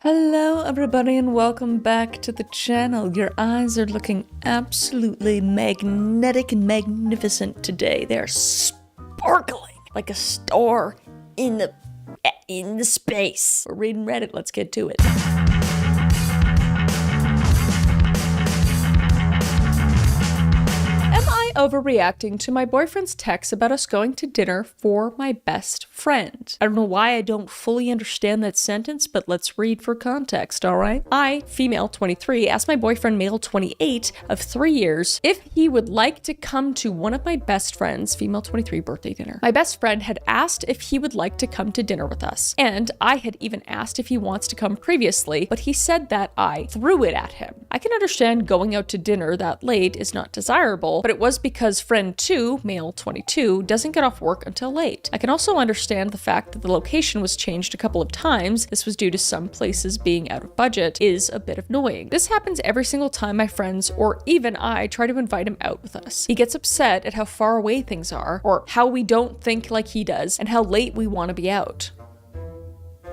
Hello everybody and welcome back to the channel. Your eyes are looking absolutely magnetic and magnificent today. They're sparkling like a star in the space. We're reading Reddit, let's get to it. Am I overreacting to my boyfriend's text about us going to dinner for my best friend? I don't know why I don't fully understand that sentence, but let's read for context, alright? I, female 23, asked my boyfriend, male 28, of 3 years, if he would like to come to one of my best friends, female 23, birthday dinner. My best friend had asked if he would like to come to dinner with us, and I had even asked if he wants to come previously, but he said that I threw it at him. I can understand going out to dinner that late is not desirable, but it was because friend 2, male 22, doesn't get off work until late. I can also understand the fact that the location was changed a couple of times. This was due to some places being out of budget is a bit annoying. This happens every single time my friends or even I try to invite him out with us. He gets upset at how far away things are, or how we don't think like he does, and how late we want to be out.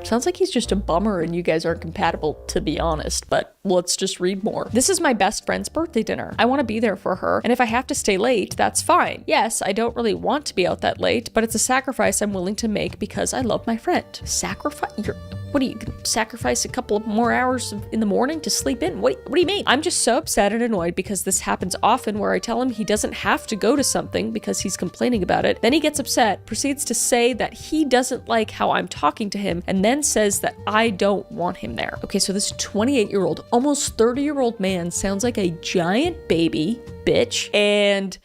Sounds like he's just a bummer and you guys aren't compatible, to be honest, but let's just read more. This is my best friend's birthday dinner. I want to be there for her, and if I have to stay late, that's fine. Yes, I don't really want to be out that late, but it's a sacrifice I'm willing to make because I love my friend. Sacrifice? What are you gonna sacrifice a couple of more hours in the morning to sleep in? What do you mean? I'm just so upset and annoyed because this happens often where I tell him he doesn't have to go to something because he's complaining about it. Then he gets upset, proceeds to say that he doesn't like how I'm talking to him, and then says that I don't want him there. Okay, so this 28-year-old, almost 30-year-old man sounds like a giant baby bitch, and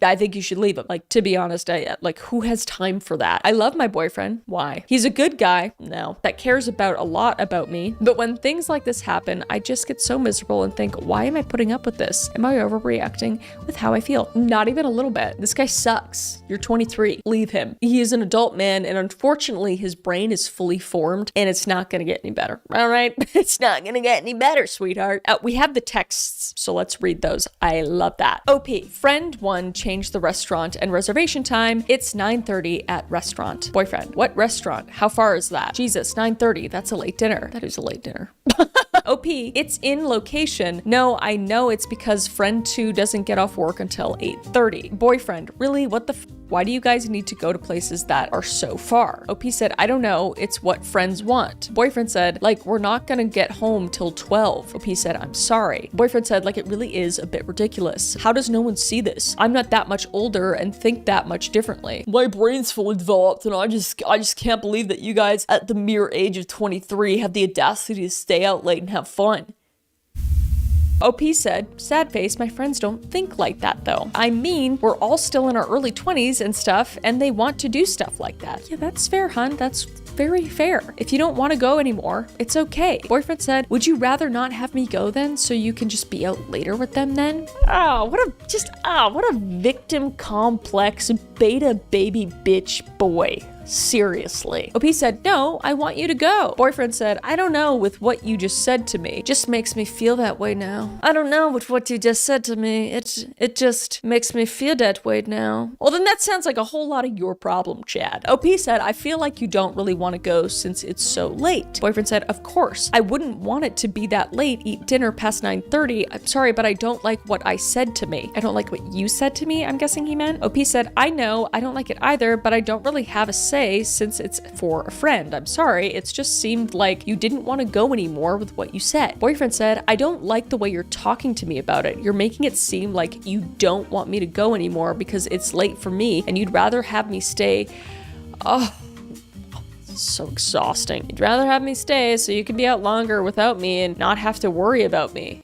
I think you should leave him. Like, to be honest, who has time for that? I love my boyfriend. Why? He's a good guy. No. That cares about a lot about me. But when things like this happen, I just get so miserable and think, why am I putting up with this? Am I overreacting with how I feel? Not even a little bit. This guy sucks. You're 23. Leave him. He is an adult man, and unfortunately, his brain is fully formed, and it's not gonna get any better. All right? It's not gonna get any better, sweetheart. We have the texts, so let's read those. I love that. OP. Friend 1 changed the restaurant and reservation time. It's 9:30 at restaurant. Boyfriend, what restaurant? How far is that? Jesus, 9:30. That's a late dinner. That is a late dinner. OP, it's in location. No, I know it's because friend 2 doesn't get off work until 8:30. Boyfriend, really? What the why do you guys need to go to places that are so far? OP said, I don't know, it's what friends want. Boyfriend said, like, we're not gonna get home till 12. OP said, I'm sorry. Boyfriend said, like, it really is a bit ridiculous. How does no one see this? I'm not that much older and think that much differently. My brain's fully developed and I just can't believe that you guys at the mere age of 23 have the audacity to stay out late and have fun. OP said, sad face, my friends don't think like that though. I mean, we're all still in our early 20s and stuff, and they want to do stuff like that. Yeah, that's fair, hun. That's very fair. If you don't want to go anymore, it's okay. Boyfriend said, would you rather not have me go then so you can just be out later with them then? What a victim complex beta baby bitch boy. Seriously. OP said, no, I want you to go. Boyfriend said, I don't know with what you just said to me. Just makes me feel that way now. I don't know with what you just said to me. It just makes me feel that way now. Well, then that sounds like a whole lot of your problem, Chad. OP said, I feel like you don't really want to go since it's so late. Boyfriend said, of course. I wouldn't want it to be that late, eat dinner past 9:30. I'm sorry, but I don't like what I said to me. I don't like what you said to me, I'm guessing he meant. OP said, I know, I don't like it either, but I don't really have a say since it's for a friend. I'm sorry, it's just seemed like you didn't want to go anymore with what you said. Boyfriend said, I don't like the way you're talking to me about it. You're making it seem like you don't want me to go anymore because it's late for me and you'd rather have me stay. Oh, so exhausting. You'd rather have me stay so you can be out longer without me and not have to worry about me.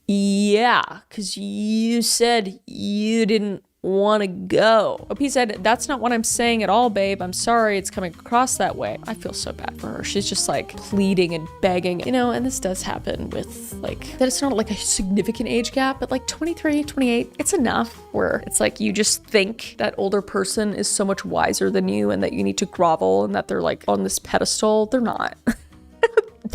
Yeah, because you said you didn't want to go. OP said, that's not what I'm saying at all, babe. I'm sorry it's coming across that way. I feel so bad for her. She's just like pleading and begging, you know, and this does happen with like, that it's not like a significant age gap, but like 23, 28, it's enough where it's like you just think that older person is so much wiser than you and that you need to grovel and that they're like on this pedestal. They're not.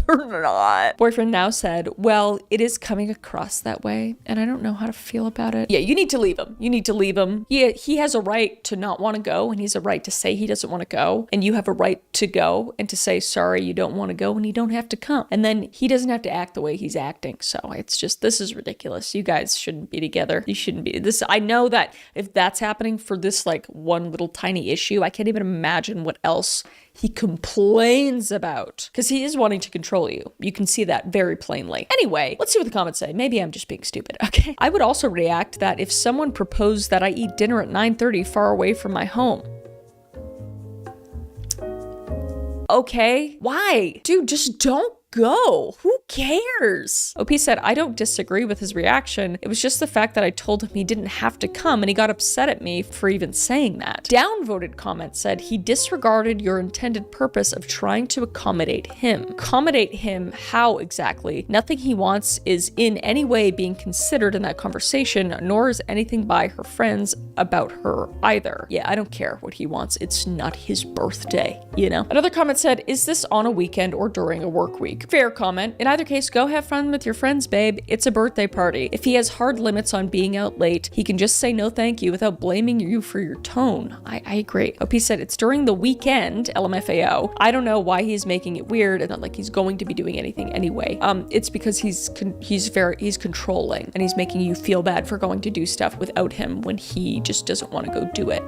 or not. Boyfriend now said, well, it is coming across that way, and I don't know how to feel about it. Yeah, you need to leave him. You need to leave him. He has a right to not want to go, and he's a right to say he doesn't want to go, and you have a right to go and to say, sorry, you don't want to go, and you don't have to come. And then he doesn't have to act the way he's acting. So it's just, this is ridiculous. You guys shouldn't be together. You shouldn't be. This. I know that if that's happening for this like one little tiny issue, I can't even imagine what else he complains about, because he is wanting to control you. You can see that very plainly. Anyway, let's see what the comments say. Maybe I'm just being stupid. Okay. I would also react that if someone proposed that I eat dinner at 9:30 far away from my home. Okay. Why? Dude, just don't go. Who cares? OP said, I don't disagree with his reaction. It was just the fact that I told him he didn't have to come and he got upset at me for even saying that. Downvoted comment said, he disregarded your intended purpose of trying to accommodate him. Accommodate him how exactly? Nothing he wants is in any way being considered in that conversation, nor is anything by her friends about her either. Yeah, I don't care what he wants. It's not his birthday, you know? Another comment said, is this on a weekend or during a work week? Fair comment. In either case, go have fun with your friends, babe. It's a birthday party. If he has hard limits on being out late, he can just say no thank you without blaming you for your tone. I agree. OP said it's during the weekend, LMFAO. I don't know why he's making it weird and not like he's going to be doing anything anyway. It's because he's controlling and he's making you feel bad for going to do stuff without him when he just doesn't want to go do it.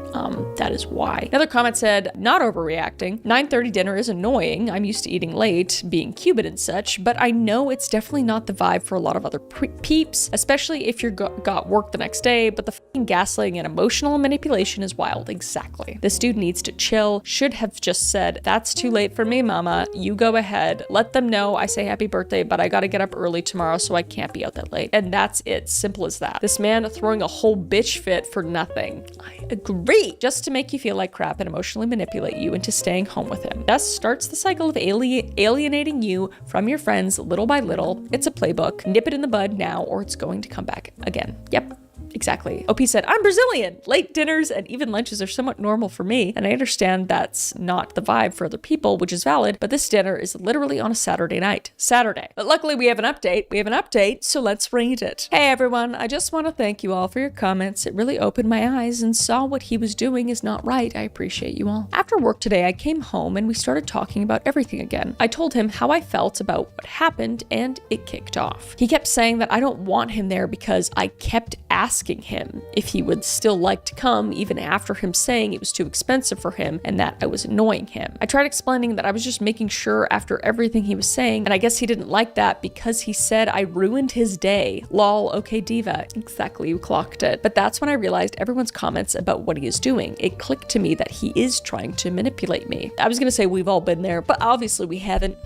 That is why. Another comment said, not overreacting. 9:30 dinner is annoying. I'm used to eating late, being Cuban and such, but I know it's definitely not the vibe for a lot of other peeps, especially if you're got work the next day, but the fucking gaslighting and emotional manipulation is wild. Exactly. This dude needs to chill. Should have just said, that's too late for me, mama. You go ahead. Let them know I say happy birthday, but I gotta get up early tomorrow, so I can't be out that late. And that's it. Simple as that. This man throwing a whole bitch fit for nothing. I agree. Just to make you feel like crap and emotionally manipulate you into staying home with him. Thus starts the cycle of alienating you from your friends little by little. It's a playbook. Nip it in the bud now or it's going to come back again. Yep. Exactly. OP said, I'm Brazilian. Late dinners and even lunches are somewhat normal for me, and I understand that's not the vibe for other people, which is valid, but this dinner is literally on a Saturday night. Saturday. But luckily we have an update. So let's read it. Hey everyone, I just want to thank you all for your comments. It really opened my eyes and saw what he was doing is not right. I appreciate you all. After work today, I came home and we started talking about everything again. I told him how I felt about what happened and it kicked off. He kept saying that I don't want him there because I kept asking him if he would still like to come even after him saying it was too expensive for him and that I was annoying him. I tried explaining that I was just making sure after everything he was saying, and I guess he didn't like that because he said I ruined his day. Lol, okay diva. Exactly, you clocked it. But that's when I realized everyone's comments about what he is doing. It clicked to me that he is trying to manipulate me. I was gonna say we've all been there, but obviously we haven't.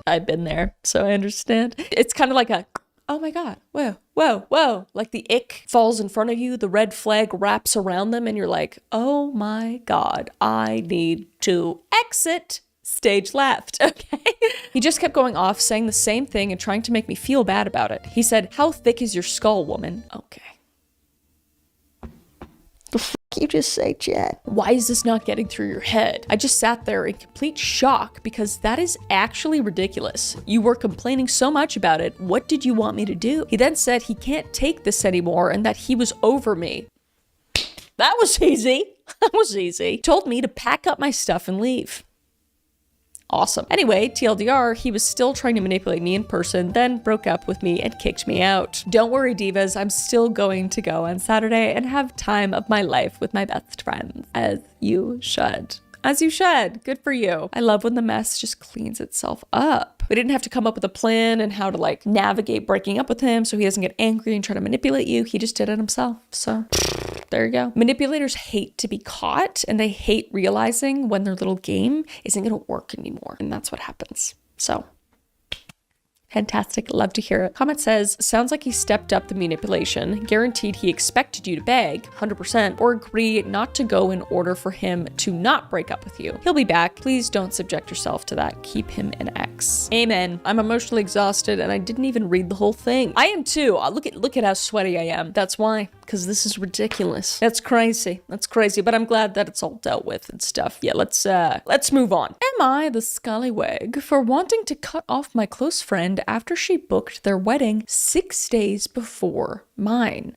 I've been there, so I understand. It's kind of like a oh my God, whoa. Like the ick falls in front of you, the red flag wraps around them, and you're like, oh my God, I need to exit. Stage left, okay? He just kept going off, saying the same thing and trying to make me feel bad about it. He said, how thick is your skull, woman? Okay. The f*** you just say, Chad? Why is this not getting through your head? I just sat there in complete shock because that is actually ridiculous. You were complaining so much about it. What did you want me to do? He then said he can't take this anymore and that he was over me. That was easy. That was easy. Told me to pack up my stuff and leave. Awesome. Anyway, TLDR, he was still trying to manipulate me in person, then broke up with me and kicked me out. Don't worry, divas, I'm still going to go on Saturday and have time of my life with my best friends, as you should. As you should. Good for you. I love when the mess just cleans itself up. We didn't have to come up with a plan and how to like navigate breaking up with him so he doesn't get angry and try to manipulate you. He just did it himself. So there you go. Manipulators hate to be caught and they hate realizing when their little game isn't going to work anymore. And that's what happens. So fantastic. Love to hear it. Comment says, sounds like he stepped up the manipulation, guaranteed he expected you to beg, 100%, or agree not to go in order for him to not break up with you. He'll be back. Please don't subject yourself to that. Keep him in relax. Amen. I'm emotionally exhausted and I didn't even read the whole thing. I am too. Look at how sweaty I am. That's why. Because this is ridiculous. That's crazy. That's crazy. But I'm glad that it's all dealt with and stuff. Yeah, let's move on. Am I the scallywag for wanting to cut off my close friend after she booked their wedding 6 days before mine?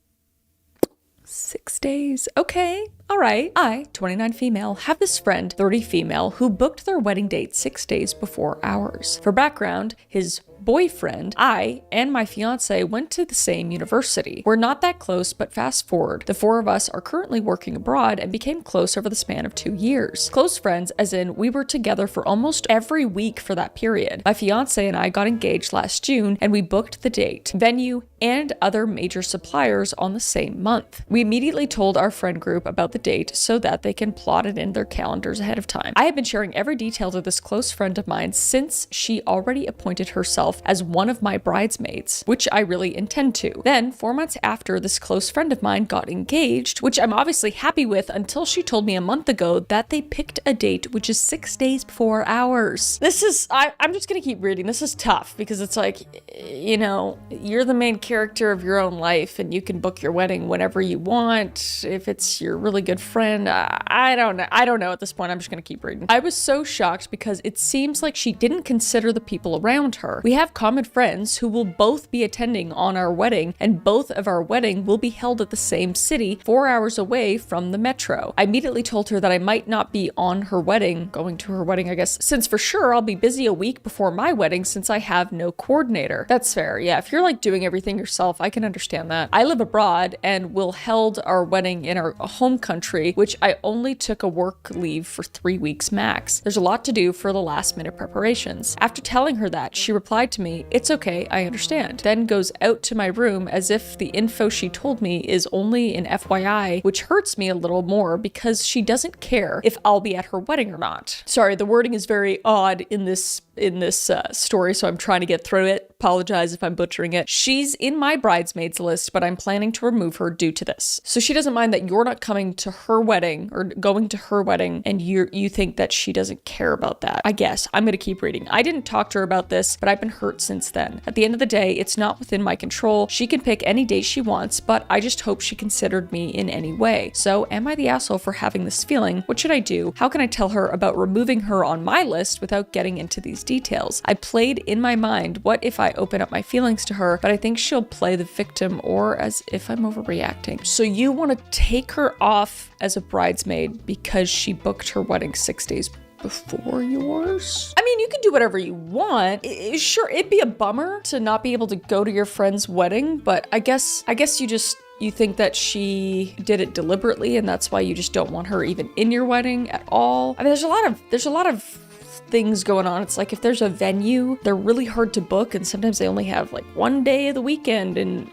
6 days. Okay. All right. I, 29 female, have this friend, 30 female, who booked their wedding date 6 days before ours. For background, his boyfriend, I, and my fiance went to the same university. We're not that close, but fast forward, the four of us are currently working abroad and became close over the span of 2 years. Close friends, as in we were together for almost every week for that period. My fiance and I got engaged last June, and we booked the date, venue, and other major suppliers on the same month. We immediately told our friend group about the date so that they can plot it in their calendars ahead of time. I have been sharing every detail to this close friend of mine since she already appointed herself as one of my bridesmaids, which I really intend to. Then, 4 months after, this close friend of mine got engaged, which I'm obviously happy with until she told me a month ago that they picked a date which is 6 days before ours. I'm just gonna keep reading. This is tough because it's like, you know, you're the main character of your own life and you can book your wedding whenever you want. If it's your really good friend, I don't know at this point. I'm just gonna keep reading. I was so shocked because it seems like she didn't consider the people around her. We have common friends who will both be attending on our wedding, and both of our wedding will be held at the same city, 4 hours away from the metro. I immediately told her that I might not be on her wedding, going to her wedding, I guess, since for sure I'll be busy a week before my wedding since I have no coordinator. That's fair. Yeah, if you're like doing everything yourself, I can understand that. I live abroad and will held our wedding in our home country, which I only took a work leave for 3 weeks max. There's a lot to do for the last minute preparations. After telling her that, she replied to me, "It's okay, I understand." Then goes out to my room as if the info she told me is only an FYI, which hurts me a little more because she doesn't care if I'll be at her wedding or not. Sorry, the wording is very odd in this story, so I'm trying to get through it. Apologize if I'm butchering it. She's in my bridesmaids list, but I'm planning to remove her due to this. So she doesn't mind that you're not coming to her wedding or going to her wedding, and you think that she doesn't care about that. I guess. I'm gonna keep reading. I didn't talk to her about this, but I've been hurt since then. At the end of the day, it's not within my control. She can pick any date she wants, but I just hope she considered me in any way. So am I the asshole for having this feeling? What should I do? How can I tell her about removing her on my list without getting into these details? I played in my mind, what if I open up my feelings to her, but I think she'll play the victim or as if I'm overreacting. So you want to take her off as a bridesmaid because she booked her wedding 6 days before yours? I mean, you can do whatever you want. Sure, it'd be a bummer to not be able to go to your friend's wedding, but I guess you think that she did it deliberately and that's why you just don't want her even in your wedding at all. I mean, there's a lot of things going on. It's like if there's a venue, they're really hard to book, and sometimes they only have like one day of the weekend and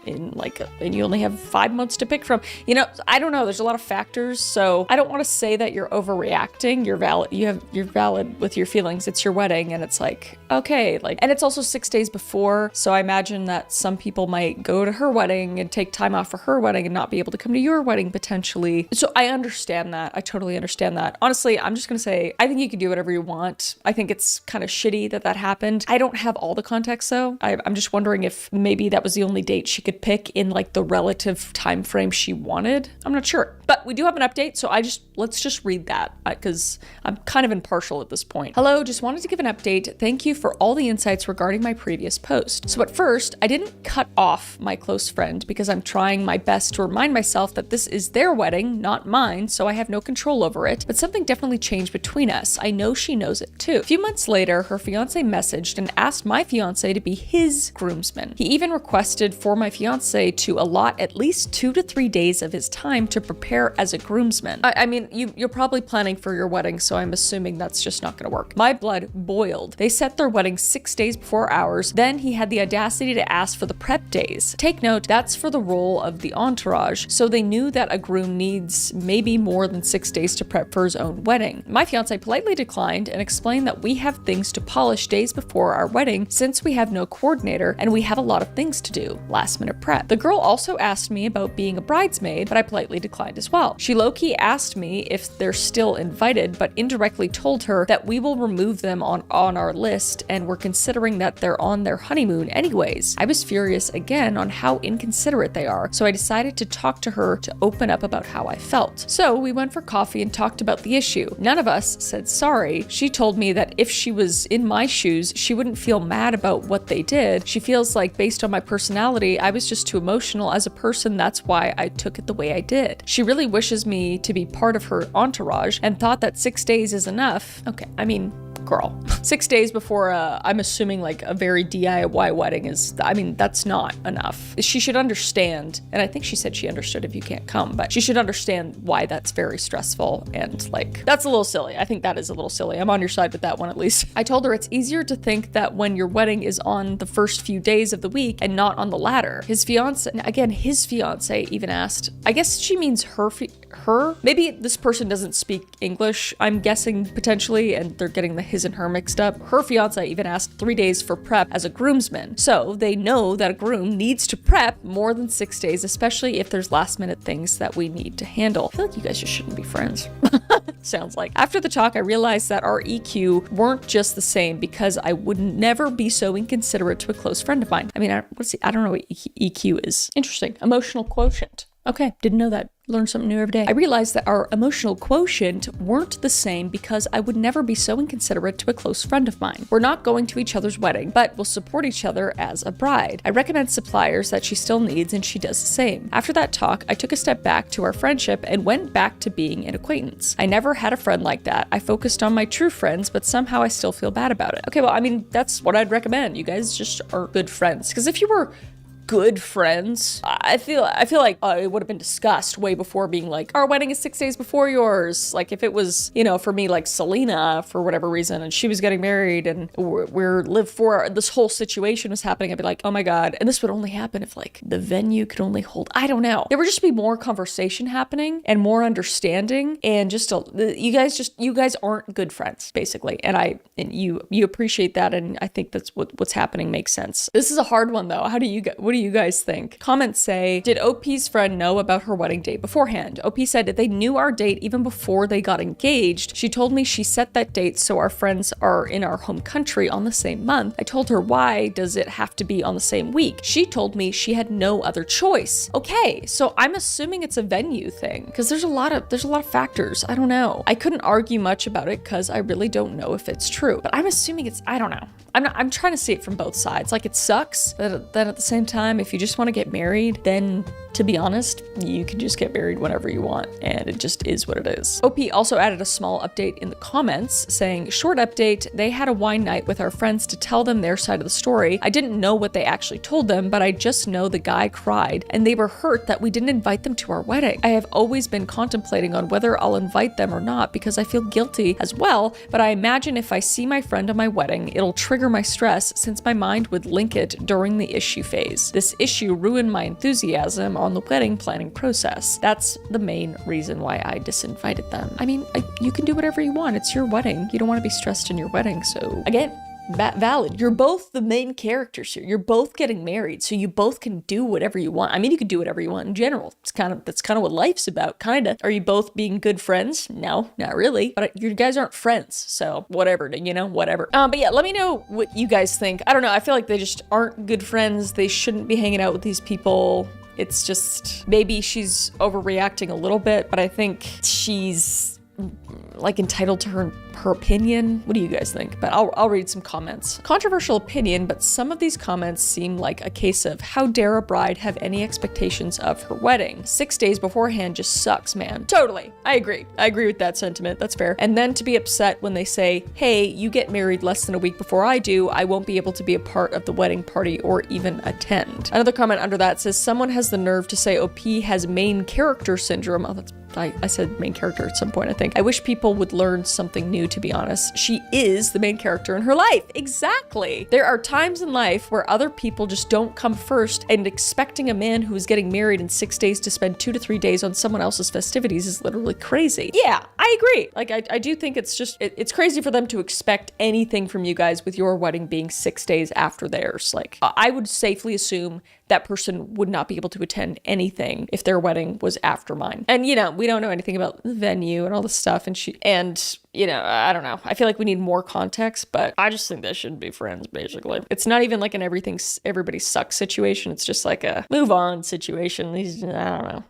you only have 5 months to pick from. You know, I don't know. There's a lot of factors, so I don't want to say that you're overreacting. You're valid. You're valid with your feelings. It's your wedding, and it's like okay, and it's also 6 days before. So I imagine that some people might go to her wedding and take time off for her wedding and not be able to come to your wedding potentially. So I understand that. I totally understand that. Honestly, I'm just gonna say I think you can do whatever you want. I think it's kind of shitty that happened. I don't have all the context though. I'm just wondering if maybe that was the only date she could pick in like the relative time frame she wanted. I'm not sure. But we do have an update, so let's just read that because I'm kind of impartial at this point. Hello, just wanted to give an update. Thank you for all the insights regarding my previous post. So at first, I didn't cut off my close friend because I'm trying my best to remind myself that this is their wedding, not mine, so I have no control over it. But something definitely changed between us. I know she knows it too. A few months later, her fiance messaged and asked my fiance to be his groomsman. He even requested for my fiance to allot at least 2 to 3 days of his time to prepare as a groomsman. I mean, you're probably planning for your wedding, so I'm assuming that's just not gonna work. My blood boiled. They set their wedding 6 days before ours. Then he had the audacity to ask for the prep days. Take note, that's for the role of the entourage, so they knew that a groom needs maybe more than 6 days to prep for his own wedding. My fiance politely declined and explained that we have things to polish days before our wedding since we have no coordinator and we have a lot of things to do, last minute prep. The girl also asked me about being a bridesmaid, but I politely declined as well. She low-key asked me if they're still invited, but indirectly told her that we will remove them on our list and we're considering that they're on their honeymoon anyways. I was furious again on how inconsiderate they are, so I decided to talk to her to open up about how I felt. So we went for coffee and talked about the issue. None of us said sorry. She told me that if she was in my shoes, she wouldn't feel mad about what they did. She feels like based on my personality, I was just too emotional as a person. That's why I took it the way I did. She really wishes me to be part of her entourage and thought that 6 days is enough. Okay, I mean, girl. 6 days before I'm assuming like a very DIY wedding is, I mean, that's not enough. She should understand, and I think she said she understood if you can't come, but she should understand why that's very stressful and like, that's a little silly. I think that is a little silly. I'm on your side with that one at least. I told her it's easier to think that when your wedding is on the first few days of the week and not on the latter. His fiance even asked, I guess she means her? Maybe this person doesn't speak English, I'm guessing potentially, and they're getting the his and her mixed up. Her fiance even asked 3 days for prep as a groomsman. So they know that a groom needs to prep more than 6 days, especially if there's last minute things that we need to handle. I feel like you guys just shouldn't be friends. Sounds like. After the talk, I realized that our EQ weren't just the same because I would never be so inconsiderate to a close friend of mine. I mean, I don't know what EQ is. Interesting. Emotional quotient. Okay, didn't know that. Learn something new every day. I realized that our emotional quotient weren't the same because I would never be so inconsiderate to a close friend of mine. We're not going to each other's wedding, but we'll support each other as a bride. I recommend suppliers that she still needs and she does the same. After that talk, I took a step back to our friendship and went back to being an acquaintance. I never had a friend like that. I focused on my true friends, but somehow I still feel bad about it. Okay, well, I mean, that's what I'd recommend. You guys just are good friends. Because if you were good friends, I feel like it would have been discussed way before being like, our wedding is 6 days before yours. Like if it was, you know, for me, like Selena, for whatever reason, and she was getting married and this whole situation was happening, I'd be like, oh my God. And this would only happen if like the venue could only hold, I don't know. There would just be more conversation happening and more understanding and just, you guys aren't good friends, basically. And you appreciate that. And I think that's what's happening makes sense. This is a hard one though. What do you guys think? Comments say, did OP's friend know about her wedding date beforehand? OP said that they knew our date even before they got engaged. She told me she set that date so our friends are in our home country on the same month. I told her, why does it have to be on the same week? She told me she had no other choice. Okay, so I'm assuming it's a venue thing because there's a lot of factors. I don't know. I couldn't argue much about it because I really don't know if it's true, but I'm assuming I don't know. I'm trying to see it from both sides. Like it sucks, but then at the same time, if you just want to get married, then to be honest, you can just get married whenever you want, and it just is what it is. OP also added a small update in the comments saying, short update, they had a wine night with our friends to tell them their side of the story. I didn't know what they actually told them, but I just know the guy cried and they were hurt that we didn't invite them to our wedding. I have always been contemplating on whether I'll invite them or not because I feel guilty as well, but I imagine if I see my friend at my wedding, it'll trigger my stress since my mind would link it during the issue phase. This issue ruined my enthusiasm on the wedding planning process. That's the main reason why I disinvited them. I mean, you can do whatever you want. It's your wedding. You don't want to be stressed in your wedding. So again, valid. You're both the main characters here. You're both getting married, so you both can do whatever you want. I mean, you can do whatever you want in general. That's kind of what life's about, kind of. Are you both being good friends? No, not really. But you guys aren't friends, so whatever, whatever. But yeah, let me know what you guys think. I don't know. I feel like they just aren't good friends. They shouldn't be hanging out with these people. It's just, maybe she's overreacting a little bit, but I think she's like entitled to her opinion. What do you guys think? But I'll read some comments. Controversial opinion, but some of these comments seem like a case of how dare a bride have any expectations of her wedding? 6 days beforehand just sucks, man. Totally. I agree with that sentiment. That's fair. And then to be upset when they say, hey, you get married less than a week before I do, I won't be able to be a part of the wedding party or even attend. Another comment under that says, someone has the nerve to say OP has main character syndrome. Oh, that's I said main character at some point, I think. I wish people would learn something new, to be honest. She is the main character in her life. Exactly. There are times in life where other people just don't come first, and expecting a man who is getting married in 6 days to spend 2 to 3 days on someone else's festivities is literally crazy. Yeah, I agree. Like, I do think it's just, it's crazy for them to expect anything from you guys with your wedding being 6 days after theirs. Like, I would safely assume that person would not be able to attend anything if their wedding was after mine. And, you know, we don't know anything about the venue and all this stuff. And you know, I don't know. I feel like we need more context, but I just think they shouldn't be friends, basically. It's not even like an everybody sucks situation. It's just like a move on situation. I don't know.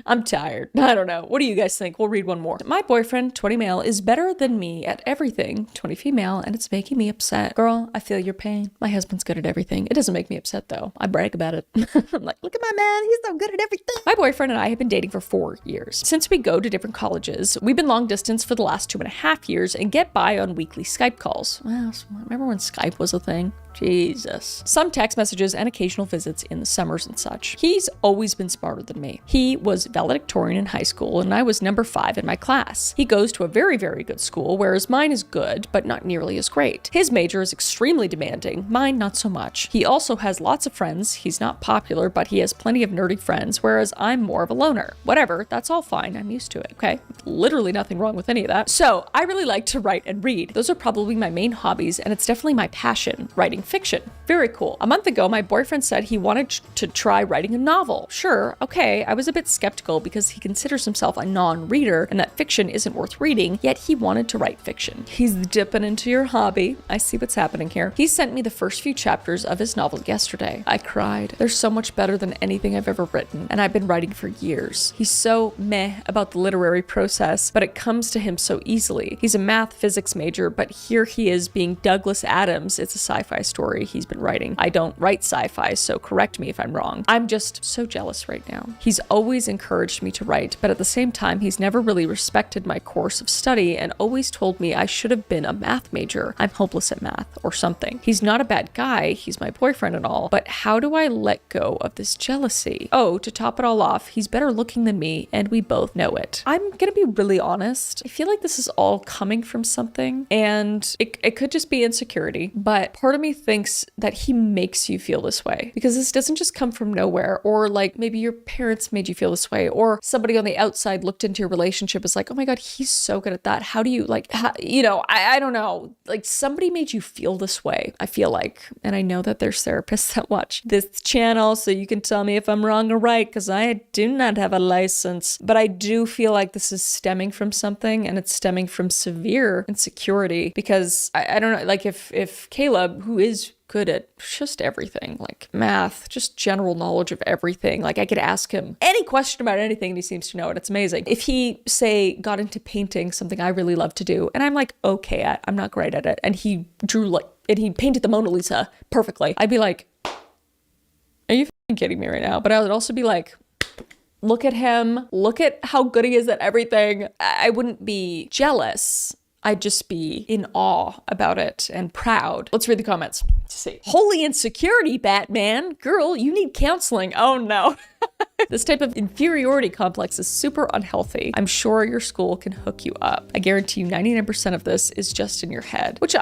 I'm tired. I don't know. What do you guys think? We'll read one more. My boyfriend, 20 male, is better than me at everything, 20 female, and it's making me upset. Girl, I feel your pain. My husband's good at everything. It doesn't make me upset, though. I brag about it. I'm like, look at my man. He's so good at everything. My boyfriend and I have been dating for 4 years. Since we go to different colleges, we've been long distance for the last 2.5 years and get by on weekly Skype calls. Wow, remember when Skype was a thing? Jesus. Some text messages and occasional visits in the summers and such. He's always been smarter than me. He was valedictorian in high school and I was number 5 in my class. He goes to a very, very good school, whereas mine is good, but not nearly as great. His major is extremely demanding, mine not so much. He also has lots of friends. He's not popular, but he has plenty of nerdy friends, whereas I'm more of a loner. Whatever, that's all fine. I'm used to it, okay? Literally nothing wrong with any of that. So I really like to write and read. Those are probably my main hobbies, and it's definitely my passion, writing fiction. Very cool. A month ago, my boyfriend said he wanted to try writing a novel. Sure, okay, I was a bit skeptical because he considers himself a non-reader and that fiction isn't worth reading, yet he wanted to write fiction. He's dipping into your hobby. I see what's happening here. He sent me the first few chapters of his novel yesterday. I cried. They're so much better than anything I've ever written, and I've been writing for years. He's so meh about the literary process, but it comes to him so easily. He's a math physics major, but here he is being Douglas Adams. It's a sci-fi story he's been writing. I don't write sci-fi, so correct me if I'm wrong. I'm just so jealous right now. He's always encouraged me to write, but at the same time, he's never really respected my course of study and always told me I should have been a math major. I'm hopeless at math or something. He's not a bad guy. He's my boyfriend and all, but how do I let go of this jealousy? Oh, to top it all off, he's better looking than me and we both know it. I'm gonna be really honest. I feel like this is all coming from something and it could just be insecurity, but part of me thinks that he makes you feel this way because this doesn't just come from nowhere, or like maybe your parents made you feel this way, or somebody on the outside looked into your relationship is like, oh my God, he's so good at that. How do you like, I don't know, like somebody made you feel this way, I feel like. And I know that there's therapists that watch this channel, so you can tell me if I'm wrong or right, because I do not have a license, but I do feel like this is stemming from something, and it's stemming from severe insecurity because I don't know, like if Caleb, who is good at just everything, like math, just general knowledge of everything. Like I could ask him any question about anything and he seems to know it. It's amazing. If he, say, got into painting, something I really love to do, and I'm like, okay at, I'm not great at it, and he he painted the Mona Lisa perfectly, I'd be like, are you f***ing kidding me right now? But I would also be like, look at him, look at how good he is at everything. I wouldn't be jealous. I'd just be in awe about it and proud. Let's read the comments to see. Holy insecurity, Batman. Girl, you need counseling. Oh no. This type of inferiority complex is super unhealthy. I'm sure your school can hook you up. I guarantee you 99% of this is just in your head, which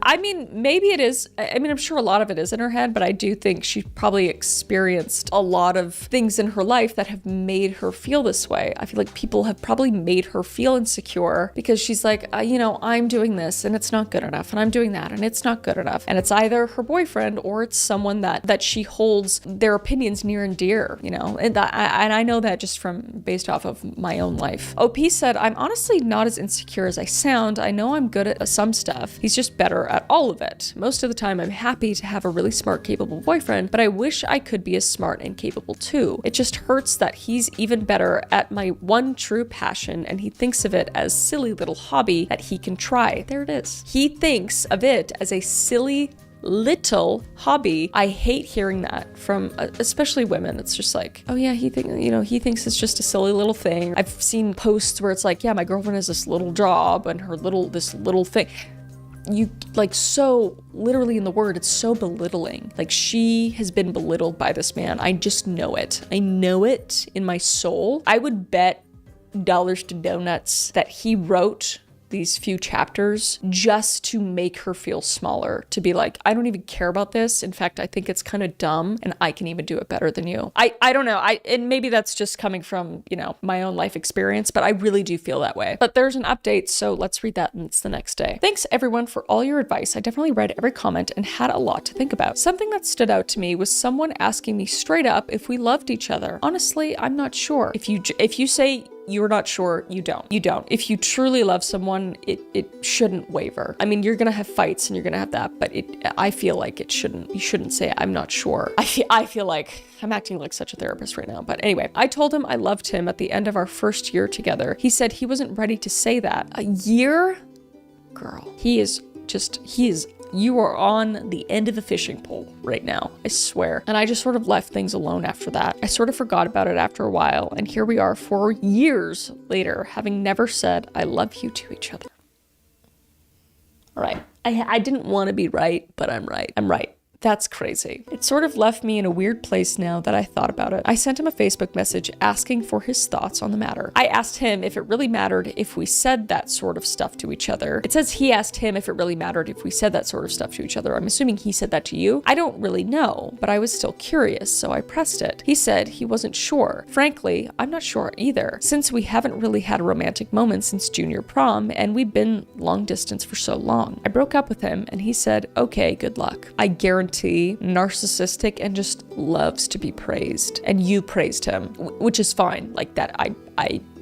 I mean, maybe it is. I mean, I'm sure a lot of it is in her head, but I do think she probably experienced a lot of things in her life that have made her feel this way. I feel like people have probably made her feel insecure because she's like, I'm doing this and it's not good enough, and I'm doing that and it's not good enough. And it's either her boyfriend or it's someone that she holds their opinions near and dear, and I know that just based off of my own life. OP said, I'm honestly not as insecure as I sound. I know I'm good at some stuff. He's just better at all of it. Most of the time I'm happy to have a really smart, capable boyfriend, but I wish I could be as smart and capable too. It just hurts that he's even better at my one true passion and he thinks of it as silly little hobby that he can try. There it is. He thinks of it as a silly little hobby. I hate hearing that from especially women. It's just like, oh yeah, he thinks it's just a silly little thing. I've seen posts where it's like, yeah, my girlfriend has this little job and this little thing. You like, so literally in the word, it's so belittling. Like she has been belittled by this man. I just know it. I know it in my soul. I would bet dollars to donuts that he wrote these few chapters just to make her feel smaller, to be like, I don't even care about this. In fact, I think it's kind of dumb and I can even do it better than you. I don't know. And maybe that's just coming from, my own life experience, but I really do feel that way. But there's an update, so let's read that, and it's the next day. Thanks everyone for all your advice. I definitely read every comment and had a lot to think about. Something that stood out to me was someone asking me straight up if we loved each other. Honestly, I'm not sure. If you say you're not sure, you don't. You don't. If you truly love someone, it shouldn't waver. I mean, you're gonna have fights and you're gonna have that, but I feel like you shouldn't say I'm not sure. I feel like I'm acting like such a therapist right now. But anyway, I told him I loved him at the end of our first year together. He said he wasn't ready to say that. A year? Girl, you are on the end of the fishing pole right now, I swear. And I just sort of left things alone after that. I sort of forgot about it after a while, and here we are 4 years later, having never said I love you to each other. All right, I didn't want to be right, but I'm right. I'm right. That's crazy. It sort of left me in a weird place now that I thought about it. I sent him a Facebook message asking for his thoughts on the matter. I asked him if it really mattered if we said that sort of stuff to each other. It says he asked him if it really mattered if we said that sort of stuff to each other. I'm assuming he said that to you. I don't really know, but I was still curious, so I pressed it. He said he wasn't sure. Frankly, I'm not sure either, since we haven't really had a romantic moment since junior prom, and we've been long distance for so long. I broke up with him, and he said, okay, good luck. I guarantee narcissistic and just loves to be praised. And you praised him, which is fine. Like that, I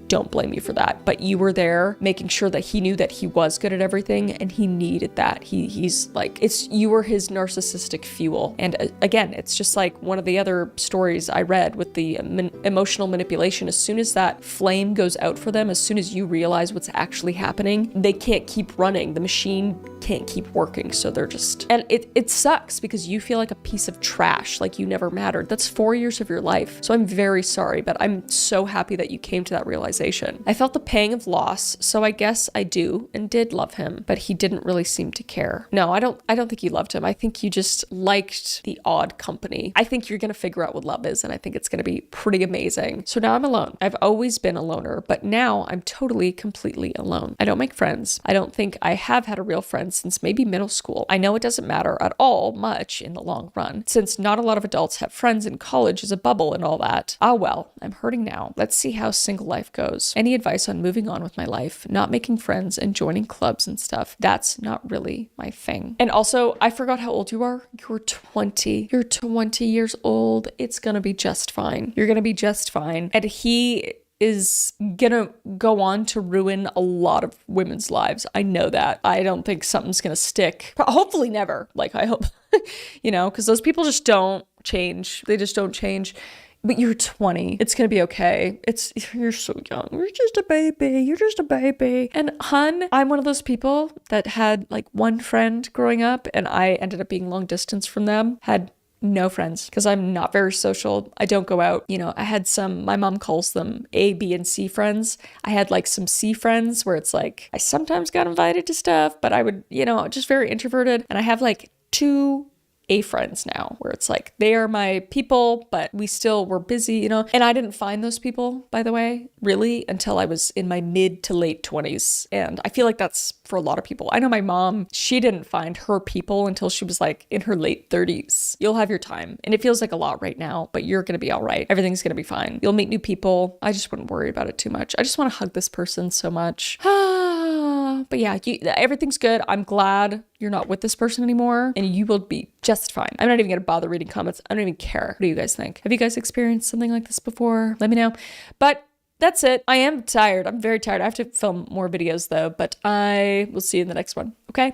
don't blame you for that. But you were there making sure that he knew that he was good at everything and he needed that. He's like, you were his narcissistic fuel. And again, it's just like one of the other stories I read with the emotional manipulation. As soon as that flame goes out for them, as soon as you realize what's actually happening, they can't keep running. The machine can't keep working. So they're just, and it sucks because you feel like a piece of trash, like you never mattered. That's 4 years of your life. So I'm very sorry, but I'm so happy that you came to that realization. I felt the pang of loss, so I guess I do and did love him, but he didn't really seem to care. No, I don't think you loved him. I think you just liked the odd company. I think you're going to figure out what love is, and I think it's going to be pretty amazing. So now I'm alone. I've always been a loner, but now I'm totally, completely alone. I don't make friends. I don't think I have had a real friend since maybe middle school. I know it doesn't matter at all much in the long run, since not a lot of adults have friends in college as a bubble and all that. Ah well, I'm hurting now. Let's see how single life goes. Any advice on moving on with my life, not making friends and joining clubs and stuff? That's not really my thing. And also, I forgot how old you are. You're 20. You're 20 years old. It's gonna be just fine. You're gonna be just fine. And he is gonna go on to ruin a lot of women's lives. I know that. I don't think something's gonna stick. Hopefully never. Like, I hope, because those people just don't change. They just don't change. But you're 20. It's gonna be okay. You're so young. You're just a baby. You're just a baby. And hun, I'm one of those people that had like one friend growing up, and I ended up being long distance from them. Had no friends because I'm not very social. I don't go out. I had my mom calls them A, B, and C friends. I had like some C friends where it's like, I sometimes got invited to stuff, but I would, just very introverted. And I have like 2 A friends now where it's like they are my people, but we're busy, and I didn't find those people, by the way, really until I was in my mid to late 20s. And I feel like that's for a lot of people. I know my mom, she didn't find her people until she was like in her late 30s. You'll have your time, and it feels like a lot right now, but you're gonna be all right. Everything's gonna be fine. You'll meet new people. I just wouldn't worry about it too much. I just want to hug this person so much. But yeah, everything's good. I'm glad you're not with this person anymore, and you will be just fine. I'm not even gonna bother reading comments. I don't even care. What do you guys think? Have you guys experienced something like this before? Let me know. But that's it. I am tired. I'm very tired. I have to film more videos though, but I will see you in the next one. Okay?